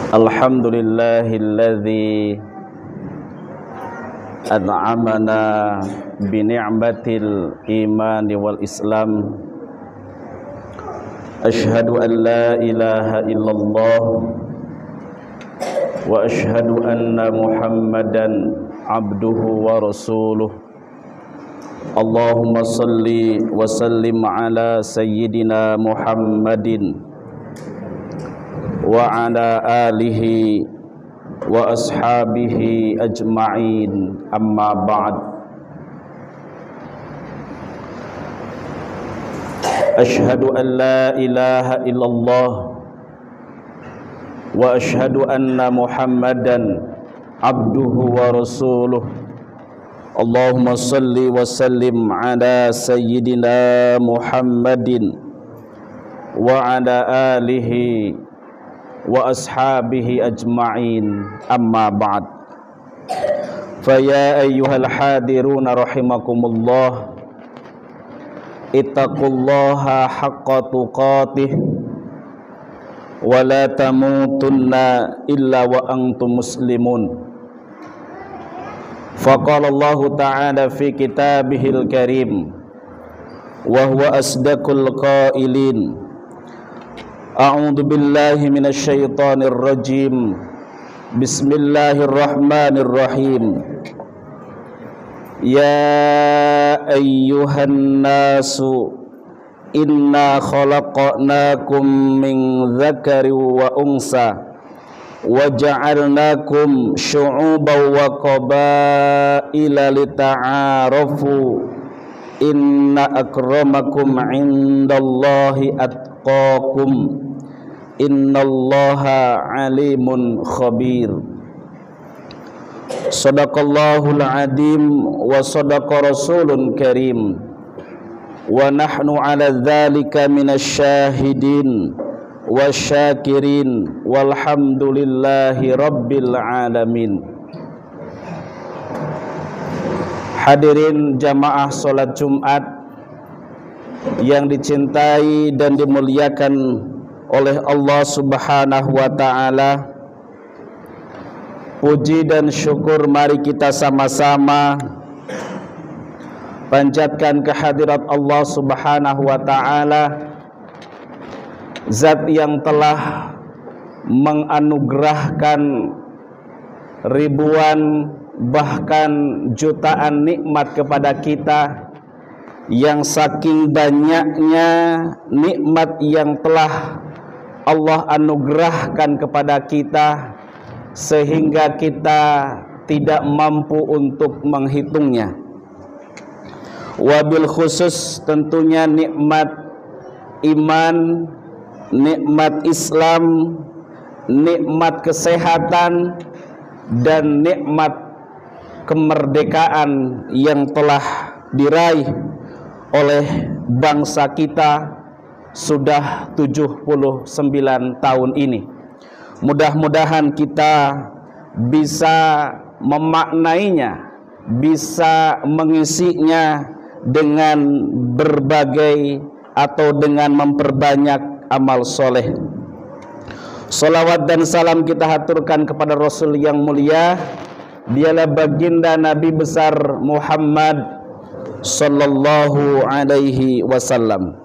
Alhamdulillahilladzi an'amana bi ni'matil imani wal islam. Asyhadu an la ilaha illallah wa asyhadu anna Muhammadan abduhu wa rasuluh. Allahumma salli wa sallim ala sayyidina Muhammadin wa ala alihi wa ashabihi ajma'in, amma ba'd. Asyhadu an la ilaha illallah wa asyhadu anna Muhammadan abduhu wa rasuluh. Allahumma salli wa sallim ala sayyidina Muhammadin wa ala alihi wa ashabihi ajma'in, amma ba'd. Faya ayyuhal hadiruna rahimakumullah, ittaqullaha haqqa tuqatih wa la tamutunna illa wa antum muslimun. Faqala Allah ta'ala fi kitabihil karim wa huwa asdaqul qailin. A'udzu billahi minasy syaithanir rajim. Bismillahirrahmanirrahim. Ya ayyuhan nasu inna khalaqnakum min dzakarin wa unsa wa ja'alnakum syu'uban wa qabaila lita'arafu inna akramakum 'indallahi atqakum innallaha alimun khabir. Sadaqallahul adim wa sadaqa rasulun karim wa nahnu ala dzalika minasyahidin wasyakirin walhamdulillahi rabbil alamin. Hadirin jamaah salat Jumat yang dicintai dan dimuliakan oleh Allah Subhanahu wa ta'ala, puji dan syukur mari kita sama-sama panjatkan kehadirat Allah Subhanahu wa ta'ala, Zat yang telah menganugerahkan ribuan bahkan jutaan nikmat kepada kita, yang saking banyaknya nikmat yang telah Allah anugerahkan kepada kita sehingga kita tidak mampu untuk menghitungnya. Wabil khusus tentunya nikmat iman, nikmat Islam, nikmat kesehatan, dan nikmat kemerdekaan yang telah diraih oleh bangsa kita sudah 79 tahun ini. Mudah-mudahan kita bisa memaknainya, bisa mengisinya dengan berbagai atau dengan memperbanyak amal soleh. Salawat dan salam kita haturkan kepada Rasul yang mulia. Dialah baginda Nabi besar Muhammad sallallahu alaihi wasallam.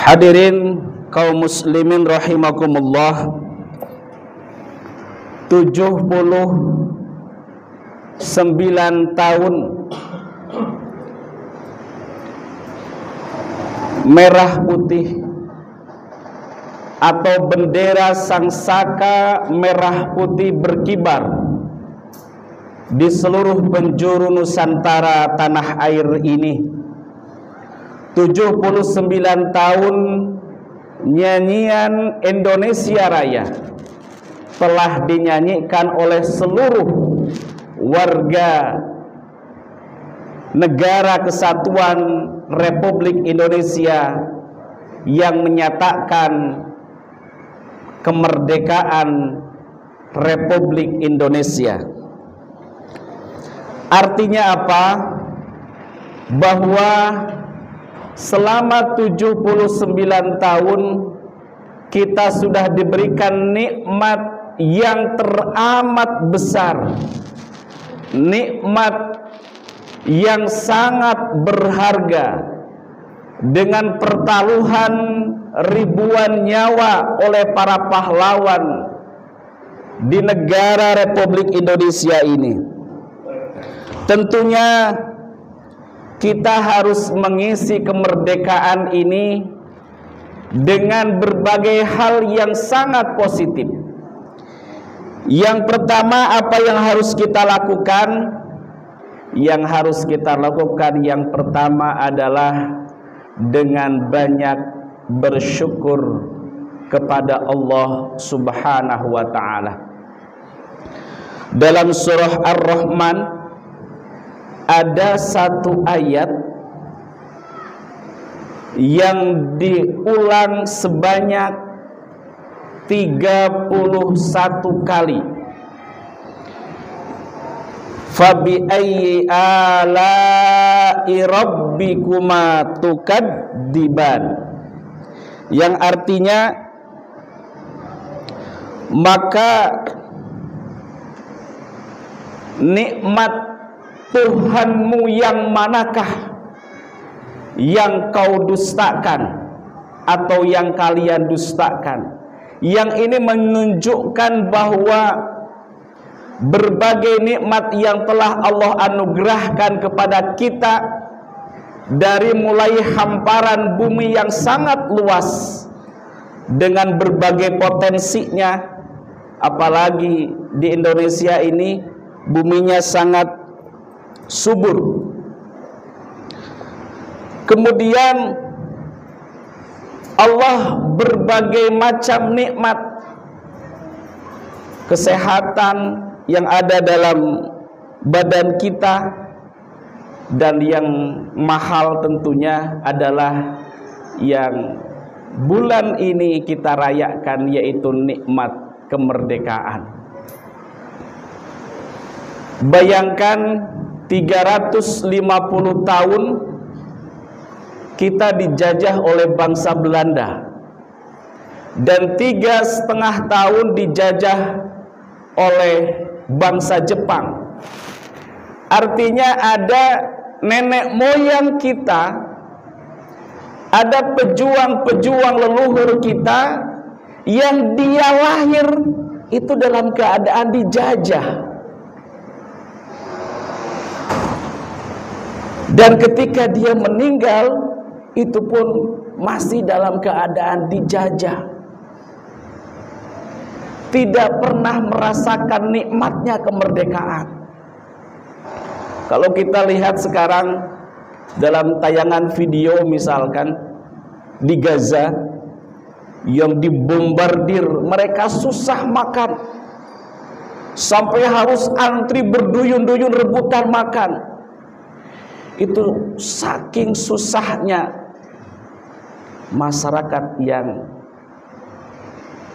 Hadirin kaum muslimin rahimakumullah, 79 tahun merah putih atau bendera sangsaka merah putih berkibar di seluruh penjuru Nusantara tanah air ini. 79 tahun nyanyian Indonesia Raya telah dinyanyikan oleh seluruh warga negara kesatuan Republik Indonesia yang menyatakan kemerdekaan Republik Indonesia. Artinya apa? Bahwa selama 79 tahun kita sudah diberikan nikmat yang teramat besar, nikmat yang sangat berharga, dengan pertaruhan ribuan nyawa oleh para pahlawan di negara Republik Indonesia ini. Tentunya kita harus mengisi kemerdekaan ini dengan berbagai hal yang sangat positif. Yang pertama, apa yang harus kita lakukan? Yang harus kita lakukan yang pertama adalah dengan banyak bersyukur kepada Allah Subhanahu wa ta'ala. Dalam surah Ar-Rahman ada satu ayat yang diulang sebanyak 31 kali. Fabi ayyi ala'i rabbikuma tukadziban, yang artinya maka nikmat Tuhanmu yang manakah yang kau dustakan atau yang kalian dustakan. Yang ini menunjukkan bahwa berbagai nikmat yang telah Allah anugerahkan kepada kita, dari mulai hamparan bumi yang sangat luas dengan berbagai potensinya, apalagi di Indonesia ini buminya sangat subur. Kemudian Allah berbagai macam nikmat, kesehatan yang ada dalam badan kita, dan yang mahal tentunya adalah yang bulan ini kita rayakan, yaitu nikmat kemerdekaan. Bayangkan 350 tahun kita dijajah oleh bangsa Belanda, dan 3,5 tahun dijajah oleh bangsa Jepang. Artinya ada nenek moyang kita, ada pejuang-pejuang leluhur kita yang dia lahir itu dalam keadaan dijajah. Dan ketika dia meninggal, itu pun masih dalam keadaan dijajah. Tidak pernah merasakan nikmatnya kemerdekaan. Kalau kita lihat sekarang dalam tayangan video, misalkan di Gaza yang dibombardir, mereka susah makan sampai harus antri berduyun-duyun rebutan makan. Itu saking susahnya masyarakat yang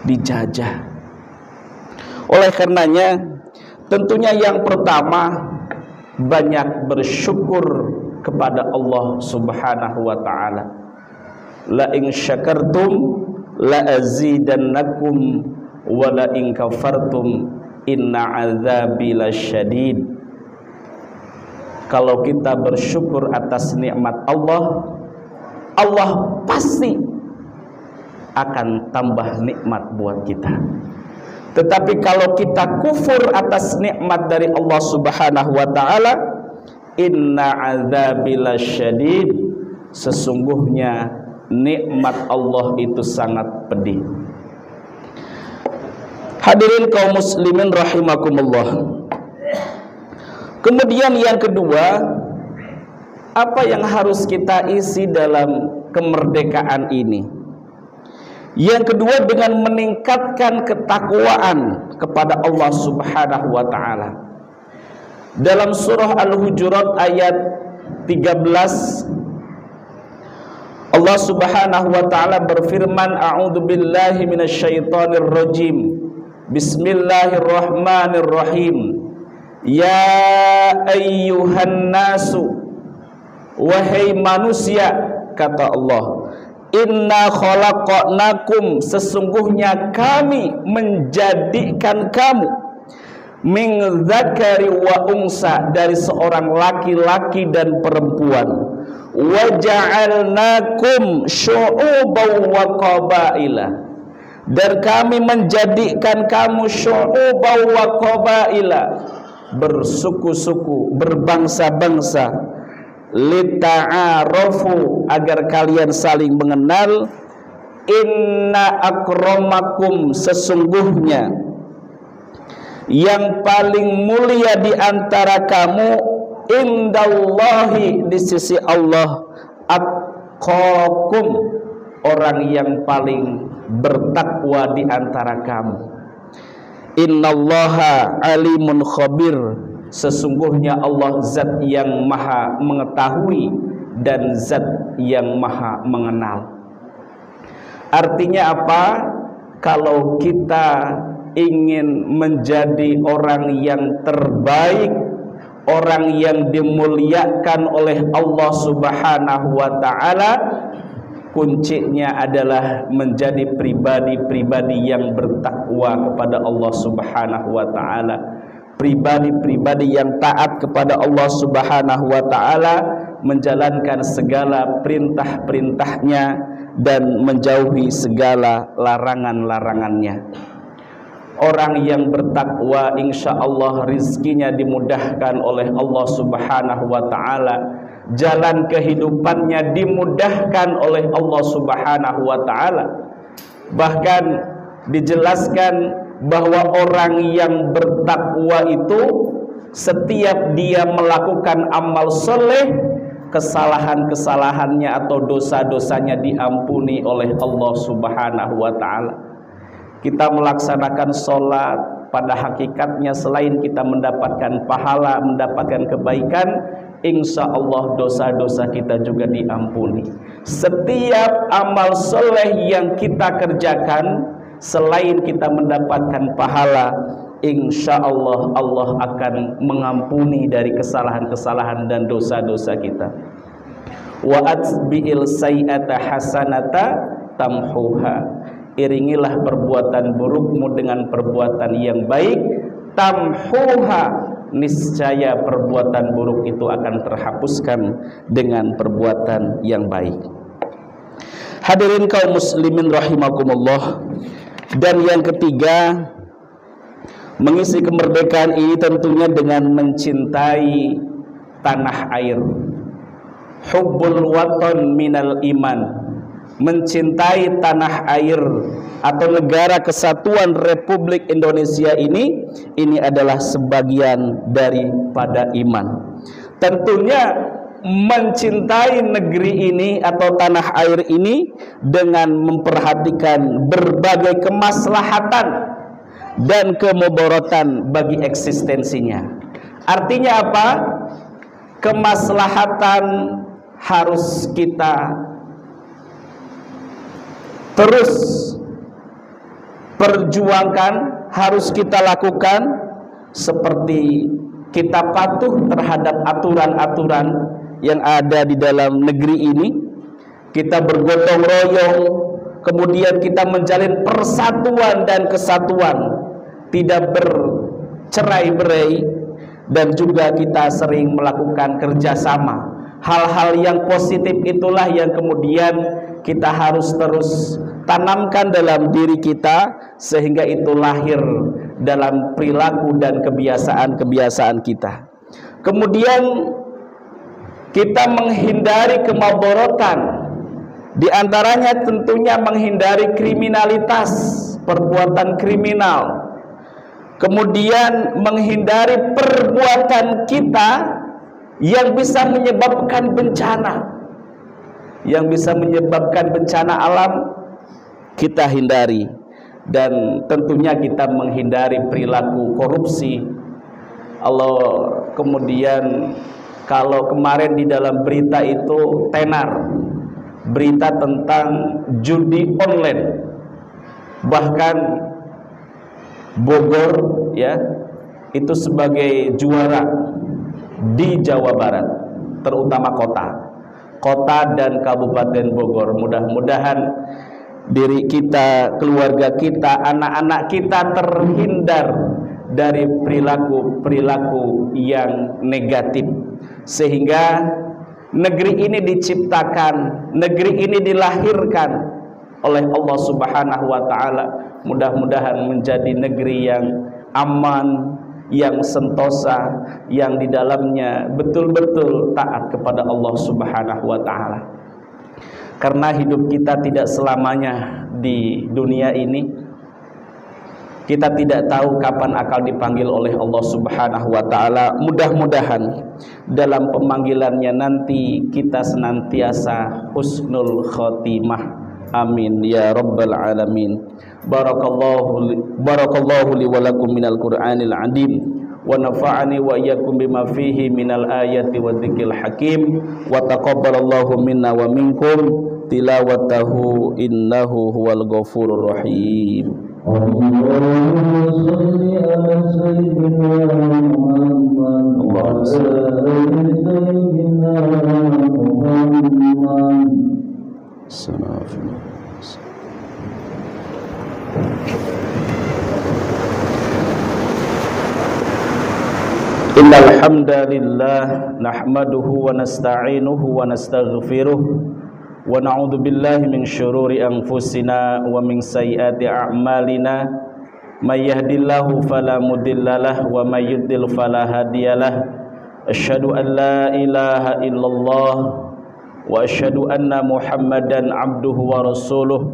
dijajah. Oleh karenanya, tentunya yang pertama, banyak bersyukur kepada Allah Subhanahu wa ta'ala. La in syakartum la azidannakum wa la in kafartum inna azabi lasyadid. Kalau kita bersyukur atas nikmat Allah, Allah pasti akan tambah nikmat buat kita. Tetapi kalau kita kufur atas nikmat dari Allah Subhanahu wa ta'ala, inna azabi lasyadid, sesungguhnya nikmat Allah itu sangat pedih. Hadirin kaum muslimin rahimakumullah. Kemudian yang kedua, apa yang harus kita isi dalam kemerdekaan ini? Yang kedua, dengan meningkatkan ketakwaan kepada Allah Subhanahu wa ta'ala. Dalam surah Al-Hujurat ayat 13, Allah Subhanahu wa ta'ala berfirman, a'udzu billahi minasyaitonir rajim. Bismillahirrahmanirrahim. Ya ayyuhan nasu, wahai manusia, kata Allah, inna khalaqnakum, sesungguhnya kami menjadikan kamu, min dzakari wa unsa, dari seorang laki-laki dan perempuan, wa ja'alnakum syu'uban wa qabaila, dan kami menjadikan kamu syu'uban wa qabaila, bersuku-suku, berbangsa-bangsa, lita'arafu, agar kalian saling mengenal. Inna akramakum, sesungguhnya yang paling mulia di antara kamu, indallahi, di sisi Allah, atqakum, orang yang paling bertakwa di antara kamu. Innallaha alimun khabir, sesungguhnya Allah zat yang maha mengetahui dan zat yang maha mengenal. Artinya apa? Kalau kita ingin menjadi orang yang terbaik, orang yang dimuliakan oleh Allah Subhanahu wa ta'ala, kuncinya adalah menjadi pribadi-pribadi yang bertakwa kepada Allah Subhanahu wa ta'ala, pribadi-pribadi yang taat kepada Allah Subhanahu wa ta'ala, menjalankan segala perintah-perintahnya dan menjauhi segala larangan-larangannya. Orang yang bertakwa insya Allah rizkinya dimudahkan oleh Allah Subhanahu wa ta'ala, jalan kehidupannya dimudahkan oleh Allah Subhanahu wa ta'ala. Bahkan dijelaskan bahwa orang yang bertakwa itu setiap dia melakukan amal soleh, kesalahan-kesalahannya atau dosa-dosanya diampuni oleh Allah Subhanahu wa ta'ala. Kita melaksanakan sholat, pada hakikatnya selain kita mendapatkan pahala, mendapatkan kebaikan, insya Allah dosa-dosa kita juga diampuni. Setiap amal soleh yang kita kerjakan, selain kita mendapatkan pahala, insya Allah Allah akan mengampuni dari kesalahan-kesalahan dan dosa-dosa kita. Wa atbi'il sayyi'ata hasanata tamhuha, iringilah perbuatan burukmu dengan perbuatan yang baik, tamhuha, niscaya perbuatan buruk itu akan terhapuskan dengan perbuatan yang baik. Hadirin kaum muslimin rahimakumullah. Dan yang ketiga, mengisi kemerdekaan ini tentunya dengan mencintai tanah air. Hubbul watan minal iman, mencintai tanah air atau negara kesatuan Republik Indonesia ini adalah sebagian daripada iman. Tentunya mencintai negeri ini atau tanah air ini dengan memperhatikan berbagai kemaslahatan dan kemudaratan bagi eksistensinya. Artinya apa? Kemaslahatan harus kita terus perjuangkan, harus kita lakukan, seperti kita patuh terhadap aturan-aturan yang ada di dalam negeri ini, kita bergotong royong, kemudian kita menjalin persatuan dan kesatuan, tidak bercerai-berai, dan juga kita sering melakukan kerjasama. Hal-hal yang positif itulah yang kemudian kita harus terus tanamkan dalam diri kita, sehingga itu lahir dalam perilaku dan kebiasaan-kebiasaan kita. Kemudian kita menghindari kemadaratan, di antaranya tentunya menghindari kriminalitas, perbuatan kriminal. Kemudian menghindari perbuatan kita yang bisa menyebabkan bencana, yang bisa menyebabkan bencana alam, kita hindari. Dan tentunya kita menghindari perilaku korupsi. Kemudian kalau kemarin di dalam berita itu tenar, berita tentang judi online, bahkan Bogor ya itu sebagai juara di Jawa Barat, terutama kota. Kota dan Kabupaten Bogor. Mudah-mudahan diri kita, keluarga kita, anak-anak kita terhindar dari perilaku-perilaku yang negatif, sehingga negeri ini diciptakan, negeri ini dilahirkan oleh Allah Subhanahu wa taala. Mudah-mudahan menjadi negeri yang aman, yang sentosa, yang di dalamnya betul-betul taat kepada Allah Subhanahu wa taala. Karena hidup kita tidak selamanya di dunia ini. Kita tidak tahu kapan akan dipanggil oleh Allah Subhanahu wa taala. Mudah-mudahan dalam pemanggilannya nanti kita senantiasa husnul khotimah. Amin ya rabbal alamin. Barakallahu li wa lakum minal Qur'anil azim wa nafa'ani wa iyyakum bima fihi minal ayati wa dzikril hakim wa taqabbalallahu minna wa minkum tilawatahu innahu huwal ghafurur rahim. Allahumma shalli ala sayyidina Muhammad wa ala ali sayyidina Muhammad. Innal hamdalillah nahmaduhu wa nasta'inuhu wa nastaghfiruh wa na'udzu billahi min syururi anfusina wa min sayyiati a'malina may yahdihillahu fala mudhillalah wa may yudhlil fala hadiyalah. Asyhadu an la ilaha illallah wa asyhadu anna Muhammadan abduhu wa rasuluh.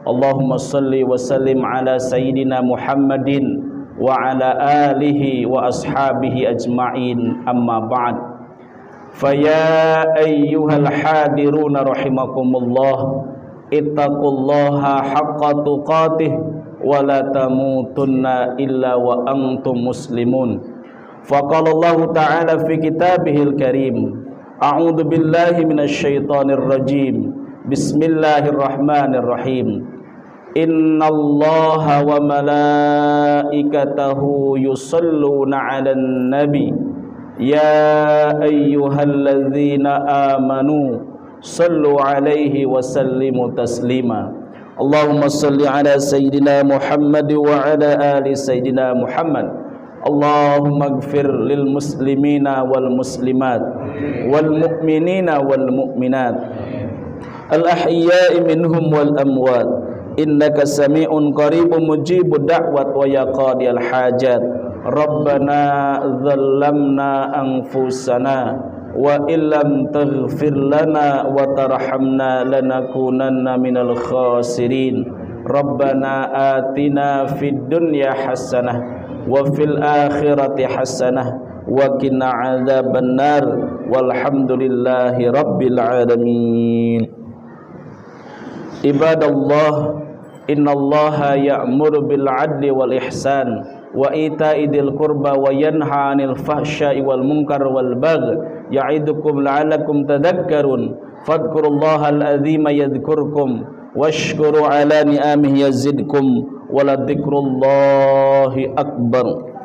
Allahumma salli wa sallim ala sayyidina Muhammadin wa ala alihi wa ashabihi ajma'in, amma ba'd. Faya ayyuhal hadiruna rahimakumullah, ittaqullaha haqqa tuqatih wa la tamutunna illa wa antum muslimun. Faqala Allah ta'ala fi kitabihil karim, a'udzu billahi minasyaitonir rajim. Bismillahirrahmanirrahim. Innallaha wa malaikatahu yusalluna 'alan nabi ya ayyuhalladzina amanu sallu 'alaihi wa sallimu taslima. Allahumma salli 'ala sayyidina Muhammad wa 'ala ali sayyidina Muhammad. Allahumma ighfir lil muslimina wal muslimat wal mu'minina wal mu'minat al ahya'i minhum wal amwat innaka sami'un qaribun mujibud da'wat wa ya qadiyal hajat. Rabbana dhallamna anfusana wa illam taghfir lana wa tarhamna lanakunanna minal khasirin. Rabbana atina fid dunya hasanah wa fil akhirati hasanah wa qina adzabannar walhamdulillahi rabbil alamin. Ibadallah, innallaha ya'muru bil 'adli wal ihsan wa ita'i dzil qurba wa yanha 'anil fahsya'i wal munkar wal baghi ya'idukum la'allakum tadhakkarun. Fadhkurullaha al-'azima yadhkurkum washkuru 'ala ni'amihi yazidkum wa la dzikrullahi akbar.